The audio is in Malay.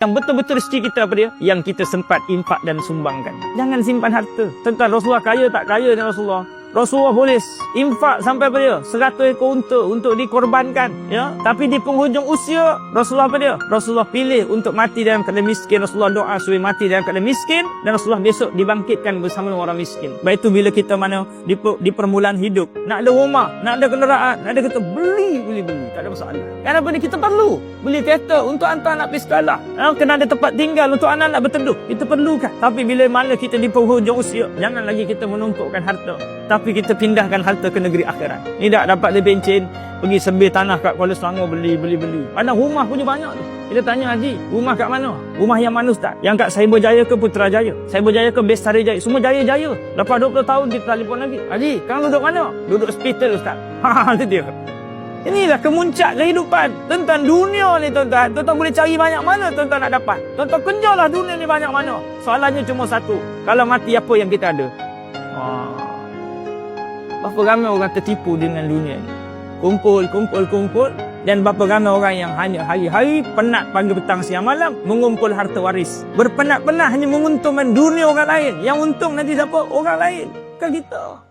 Yang betul-betul rezeki kita apa dia? Yang kita sempat infak dan sumbangkan. Jangan simpan harta. Tentang Rasulullah kaya tak kaya dengan Rasulullah. Rasulullah boleh infak sampai apa dia? 100 ekor unta untuk dikorbankan, ya. Tapi di penghujung usia, Rasulullah apa dia? Rasulullah pilih untuk mati dalam keadaan miskin. Rasulullah doa supaya mati dalam keadaan miskin dan Rasulullah besok dibangkitkan bersama orang miskin. Baik itu bila kita mana di permulaan hidup, nak ada rumah, nak ada kenderaan, nak ada kita beli, tak ada masalah. Kenapa ni kita perlu beli kereta untuk hantar anak pergi sekolah. Kena ada tempat tinggal untuk anak-anak berteduh. Kita perlukan. Tapi bila mana kita di penghujung usia, jangan lagi kita menumpukkan harta. Tapi kita pindahkan harta ke negeri akhirat. Ni tak dapat dia bencin, pergi sebir tanah kat Kuala Selangor beli. Padahal rumah punya banyak tu. Kita tanya Haji, rumah kat mana? Rumah yang mana Ustaz? Yang kat Cyberjaya ke Putrajaya? Cyberjaya ke Bestari Jaya? Semua jaya-jaya. Lepas 20 tahun dia telefon lagi. Haji, kang duduk mana? Duduk hospital Ustaz. Itu dia. Inilah kemuncak kehidupan. Tentang dunia ni tuan-tuan. Tuan-tuan boleh cari banyak mana tuan-tuan nak dapat. Tuan-tuan kejarlah dunia ni banyak mana. Soalannya cuma satu. Kalau mati apa yang kita ada? Berapa ramai orang tertipu dengan dunia ni. Kumpul. Dan berapa ramai orang yang hanya hari-hari penat pagi petang siang malam mengumpul harta waris. Berpenat-penat hanya menguntungkan dunia orang lain. Yang untung nanti siapa? Orang lain. Bukan kita.